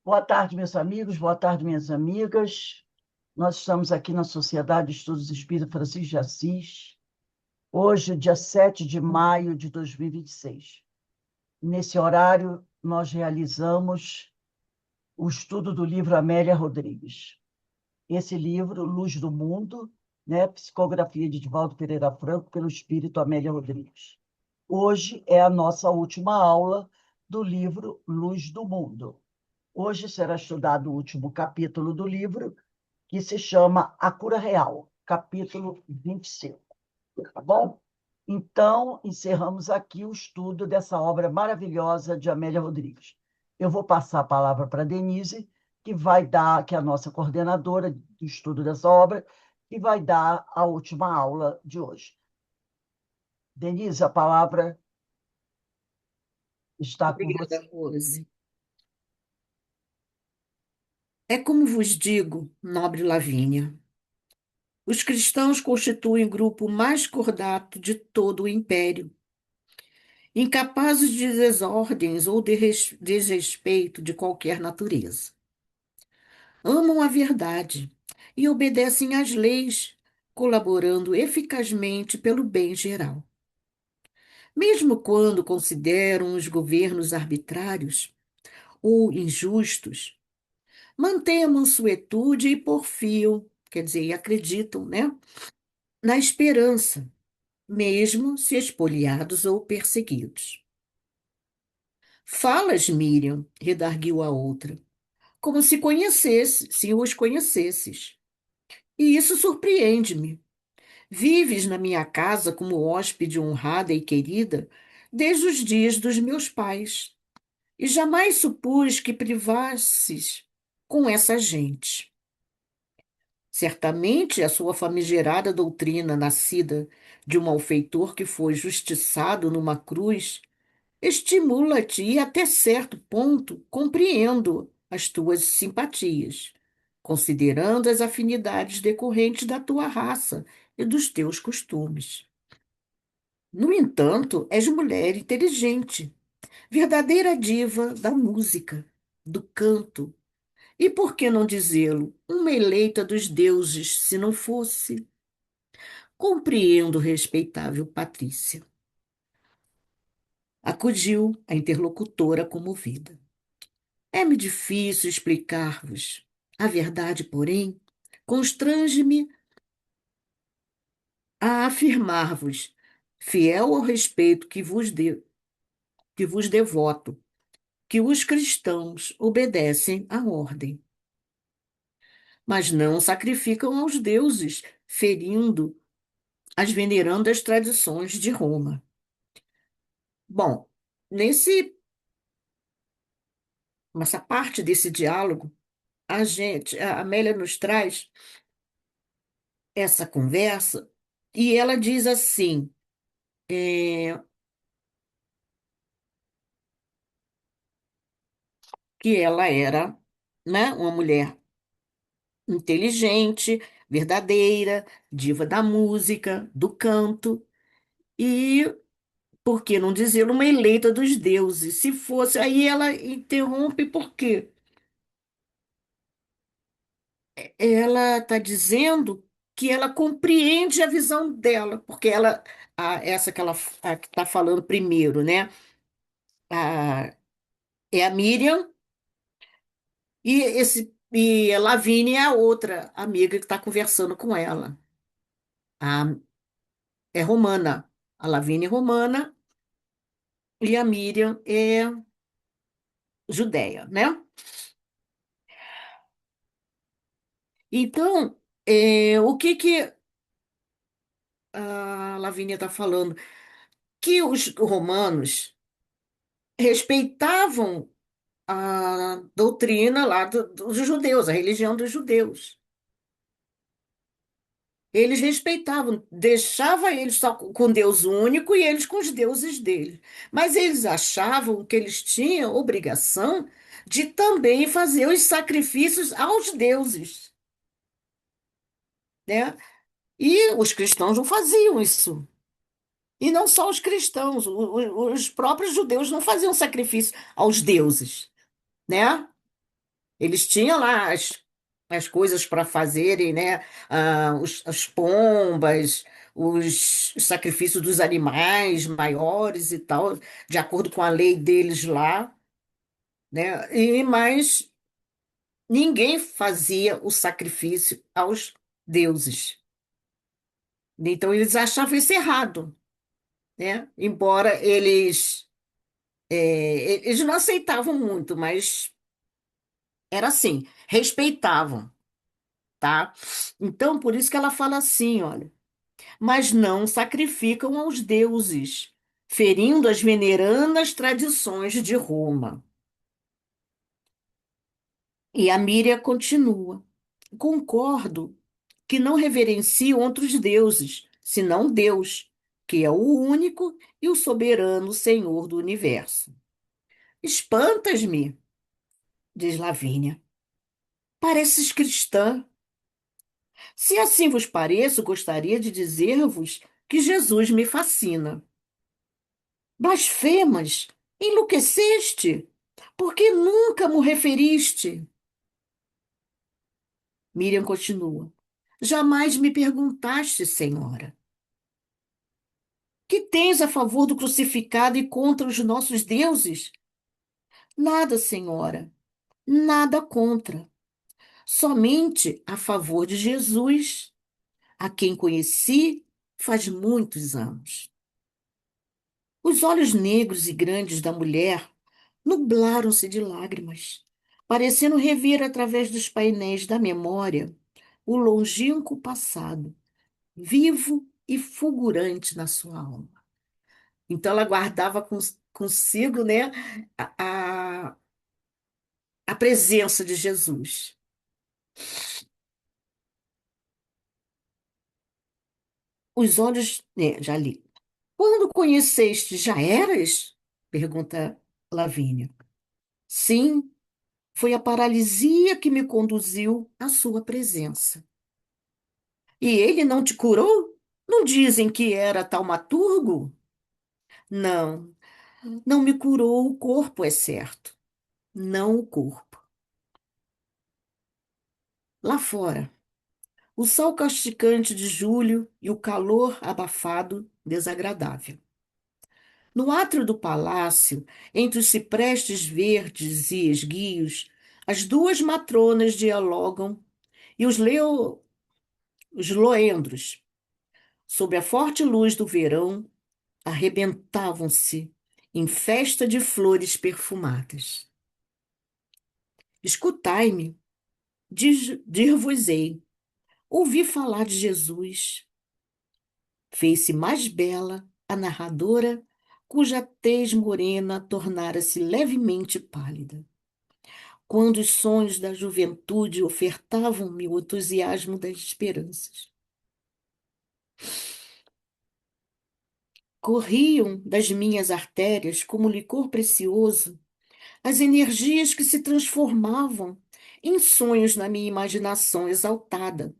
Boa tarde, meus amigos, boa tarde, minhas amigas. Nós estamos aqui na Sociedade de Estudos Espírita Francisco de Assis, hoje, dia 7 de maio de 2026. Nesse horário, nós realizamos o estudo do livro Amélia Rodrigues. Esse livro, Luz do Mundo, né, psicografia de Divaldo Pereira Franco, pelo espírito Amélia Rodrigues. Hoje é a nossa última aula do livro Luz do Mundo. Hoje será estudado o último capítulo do livro, que se chama A Cura Real, capítulo 25. Tá bom? Então, encerramos aqui o estudo dessa obra maravilhosa de Amélia Rodrigues. Eu vou passar a palavra para a Denise, que é a nossa coordenadora do estudo dessa obra, que vai dar a última aula de hoje. Denise, a palavra está com você. Obrigada, Rose. É como vos digo, nobre Lavínia, os cristãos constituem o grupo mais cordato de todo o império, incapazes de desordens ou de desrespeito de qualquer natureza. Amam a verdade e obedecem às leis, colaborando eficazmente pelo bem geral. Mesmo quando consideram os governos arbitrários ou injustos, mantêm a mansuetude e porfiam, quer dizer, e acreditam, né, na esperança, mesmo se espoliados ou perseguidos. Falas, Miriam, redarguiu a outra, como se os conhecesses. E isso surpreende-me. Vives na minha casa como hóspede honrada e querida desde os dias dos meus pais, e jamais supus que privasses com essa gente. Certamente a sua famigerada doutrina, nascida de um malfeitor que foi justiçado numa cruz, estimula-te e, até certo ponto, compreendo as tuas simpatias, considerando as afinidades decorrentes da tua raça e dos teus costumes. No entanto, és mulher inteligente, verdadeira diva da música, do canto, e por que não dizê-lo, uma eleita dos deuses, se não fosse? Compreendo, respeitável Patrícia. Acudiu a interlocutora comovida. É-me difícil explicar-vos. A verdade, porém, constrange-me a afirmar-vos, fiel ao respeito que vos devoto, que os cristãos obedecem à ordem, mas não sacrificam aos deuses, ferindo as venerandas tradições de Roma. Bom, nessa parte desse diálogo, a Amélia nos traz essa conversa e ela diz assim, é, que ela era, né, uma mulher inteligente, verdadeira, diva da música, do canto e, por que não dizer, uma eleita dos deuses? Se fosse, aí ela interrompe por quê? Ela está dizendo que ela compreende a visão dela, porque essa a que está falando primeiro, né? A, é a Miriam e a Lavínia é a outra amiga que está conversando com ela. A, é romana. A Lavínia é romana e a Miriam é judeia, né? Então, o que que a Lavínia está falando? Que os romanos respeitavam a doutrina lá dos judeus, a religião dos judeus. Eles respeitavam, deixava eles só com Deus único e eles com os deuses deles. Mas eles achavam que eles tinham obrigação de também fazer os sacrifícios aos deuses, né? E os cristãos não faziam isso. E não só os cristãos, os próprios judeus não faziam sacrifício aos deuses, né? Eles tinham lá as coisas para fazerem, né? As pombas, os sacrifícios dos animais maiores e tal, de acordo com a lei deles lá, né? Mas ninguém fazia o sacrifício aos deuses. Então eles achavam isso errado, né? Embora eles não aceitavam muito, mas era assim, respeitavam, tá? Então por isso que ela fala assim, olha, mas não sacrificam aos deuses, ferindo as veneradas tradições de Roma. E a Míria continua. Concordo que não reverenciam outros deuses, senão Deus, que é o único e o soberano Senhor do universo. Espantas-me, diz Lavínia. Pareces cristã. Se assim vos pareço, gostaria de dizer-vos que Jesus me fascina. Blasfemas, enlouqueceste? Por que nunca me referiste? Miriam continua. Jamais me perguntaste, senhora. Que tens a favor do crucificado e contra os nossos deuses? Nada, senhora, nada contra. Somente a favor de Jesus, a quem conheci faz muitos anos. Os olhos negros e grandes da mulher nublaram-se de lágrimas, parecendo rever através dos painéis da memória o longínquo passado, vivo e fulgurante na sua alma. Então ela guardava consigo, né, a, a presença de Jesus. Os olhos, né, já li. Quando conheceste, já eras? Pergunta Lavínia. Sim, foi a paralisia que me conduziu à sua presença. E ele não te curou? Não dizem que era taumaturgo? Não, não me curou o corpo, é certo. Não o corpo. Lá fora, o sol castigante de julho e o calor abafado, desagradável. No átrio do palácio, entre os ciprestes verdes e esguios, as duas matronas dialogam e os loendros, sob a forte luz do verão, arrebentavam-se em festa de flores perfumadas. Escutai-me, dir-vos-ei, ouvi falar de Jesus. Fez-se mais bela a narradora, cuja tez morena tornara-se levemente pálida. Quando os sonhos da juventude ofertavam-me o entusiasmo das esperanças. Corriam das minhas artérias como licor precioso as energias que se transformavam em sonhos na minha imaginação exaltada,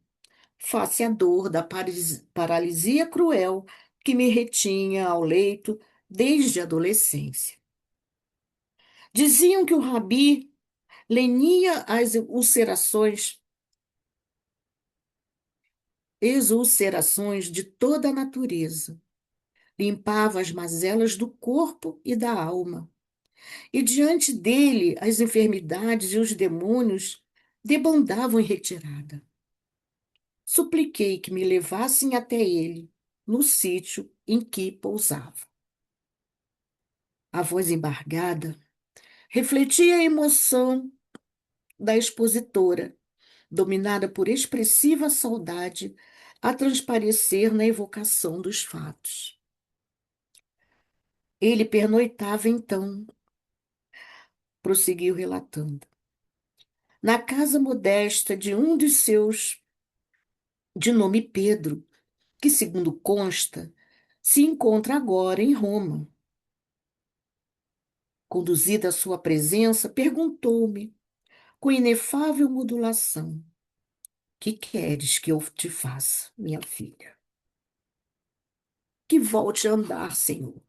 face à dor da paralisia cruel que me retinha ao leito desde a adolescência. Diziam que o rabi lenia as exulcerações de toda a natureza, limpava as mazelas do corpo e da alma, e diante dele as enfermidades e os demônios debandavam em retirada. Supliquei que me levassem até ele, no sítio em que pousava. A voz embargada refletia a emoção da expositora, dominada por expressiva saudade, a transparecer na evocação dos fatos. Ele pernoitava então, prosseguiu relatando, na casa modesta de um dos seus, de nome Pedro, que, segundo consta, se encontra agora em Roma. Conduzida à sua presença, perguntou-me, com inefável modulação, que queres que eu te faça, minha filha? Que volte a andar, Senhor.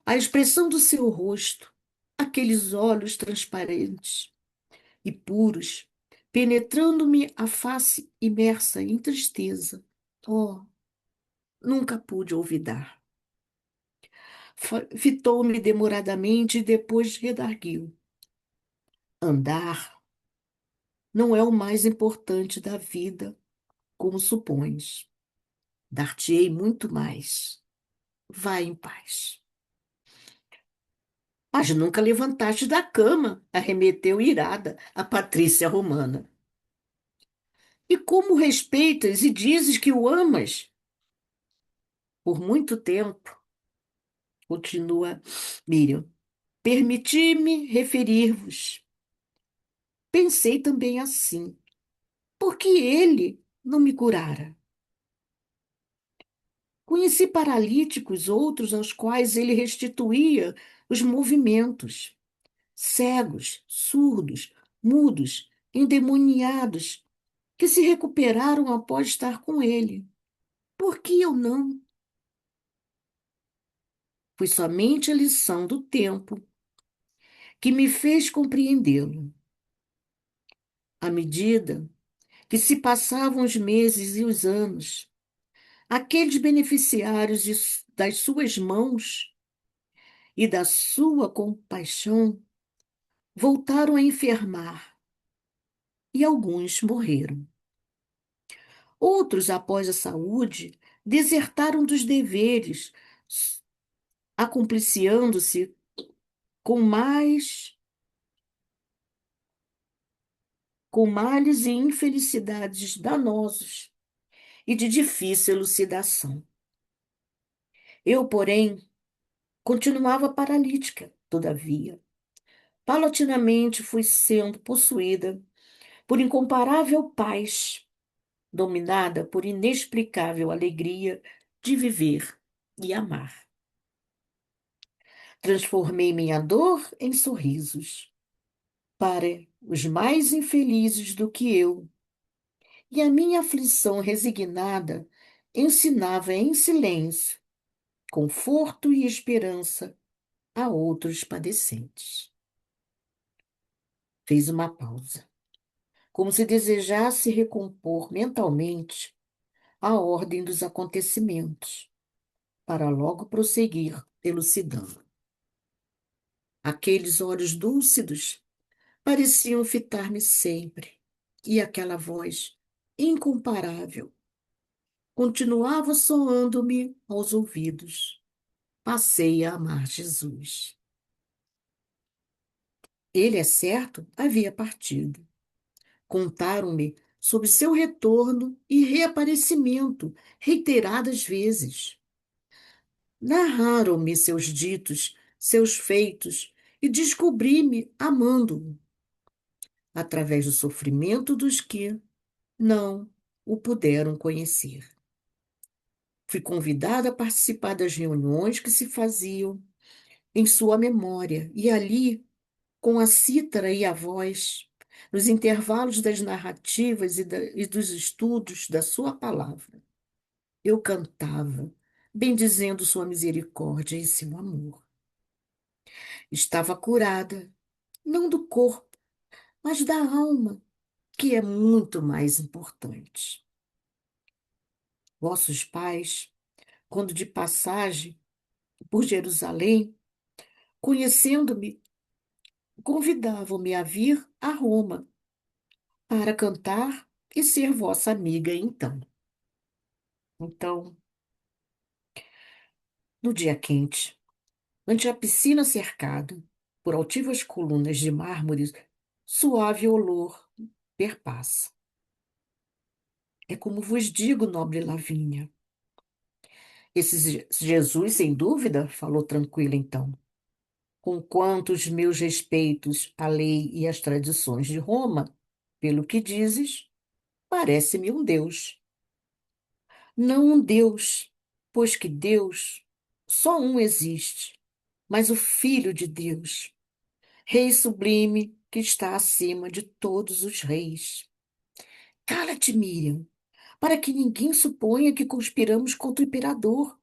A expressão do seu rosto, aqueles olhos transparentes, e puros, penetrando-me a face imersa em tristeza. Oh, nunca pude olvidar. Fitou-me demoradamente e depois redarguiu. Andar não é o mais importante da vida, como supões. Dar-te-ei muito mais. Vai em paz. Mas nunca levantaste da cama, arremeteu irada a Patrícia Romana. E como respeitas e dizes que o amas? Por muito tempo, continua Miriam, permiti-me referir-vos. Pensei também assim, por que ele não me curara? Conheci paralíticos, outros aos quais ele restituía os movimentos, cegos, surdos, mudos, endemoniados, que se recuperaram após estar com ele. Por que eu não? Foi somente a lição do tempo que me fez compreendê-lo. À medida que se passavam os meses e os anos, aqueles beneficiários das suas mãos e da sua compaixão voltaram a enfermar e alguns morreram. Outros, após a saúde, desertaram dos deveres, acompliciando-se com mais com males e infelicidades danosos e de difícil elucidação. Eu, porém, continuava paralítica, todavia. Paulatinamente fui sendo possuída por incomparável paz, dominada por inexplicável alegria de viver e amar. Transformei minha dor em sorrisos para os mais infelizes do que eu, e a minha aflição resignada ensinava em silêncio conforto e esperança a outros padecentes. Fez uma pausa, como se desejasse recompor mentalmente a ordem dos acontecimentos, para logo prosseguir elucidando. Aqueles olhos lúcidos pareciam fitar-me sempre, e aquela voz incomparável continuava soando-me aos ouvidos. Passei a amar Jesus. Ele, é certo, havia partido. Contaram-me sobre seu retorno e reaparecimento reiteradas vezes. Narraram-me seus ditos, seus feitos, e descobri-me amando-o, através do sofrimento dos que não o puderam conhecer. Fui convidada a participar das reuniões que se faziam em sua memória, e ali, com a cítara e a voz, nos intervalos das narrativas e dos estudos da sua palavra, eu cantava, bendizendo sua misericórdia e seu amor. Estava curada, não do corpo, mas da alma, que é muito mais importante. Vossos pais, quando de passagem por Jerusalém, conhecendo-me, convidavam-me a vir a Roma para cantar e ser vossa amiga então. Então, no dia quente, ante a piscina cercada por altivas colunas de mármore, suave olor perpassa. É como vos digo, nobre Lavínia. Esse Jesus, sem dúvida, falou tranquila então, conquanto os meus respeitos à lei e às tradições de Roma, pelo que dizes, parece-me um Deus. Não um Deus, pois que Deus, só um existe, mas o Filho de Deus, Rei sublime que está acima de todos os reis. Cala-te, Miriam, para que ninguém suponha que conspiramos contra o imperador,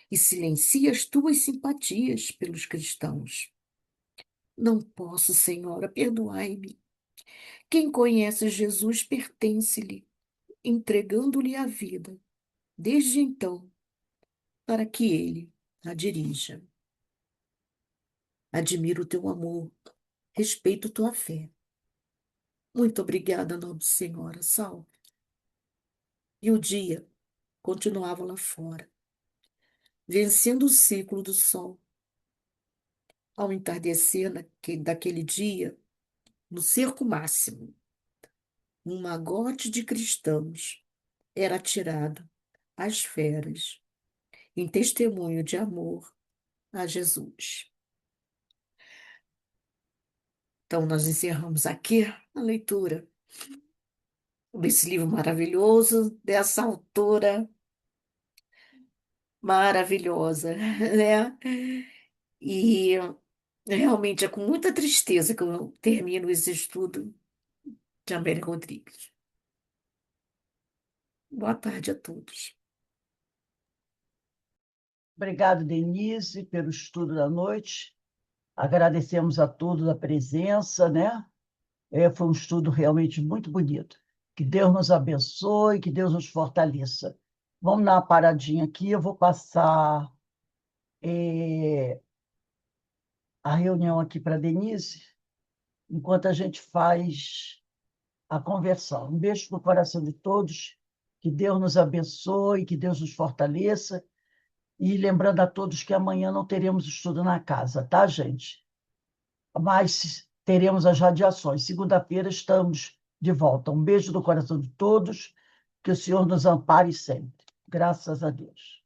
e silencia as tuas simpatias pelos cristãos. Não posso, senhora, perdoai-me. Quem conhece Jesus pertence-lhe, entregando-lhe a vida, desde então, para que ele a dirija. Admiro o teu amor, respeito tua fé. Muito obrigada, nobre senhora, salve. E o dia continuava lá fora, vencendo o ciclo do sol. Ao entardecer daquele dia, no cerco máximo, um magote de cristãos era atirado às feras, em testemunho de amor a Jesus. Então, nós encerramos aqui a leitura desse livro maravilhoso, dessa autora maravilhosa, né? E realmente é com muita tristeza que eu termino esse estudo de Amélia Rodrigues. Boa tarde a todos. Obrigado, Denise, pelo estudo da noite. Agradecemos a todos a presença, né? Foi um estudo realmente muito bonito. Que Deus nos abençoe, que Deus nos fortaleça. Vamos dar uma paradinha aqui, eu vou passar a reunião aqui para a Denise, enquanto a gente faz a conversão. Um beijo no coração de todos, que Deus nos abençoe, que Deus nos fortaleça. E lembrando a todos que amanhã não teremos estudo na casa, tá, gente? Mas teremos as radiações. Segunda-feira estamos de volta. Um beijo no coração de todos, que o Senhor nos ampare sempre. Graças a Deus.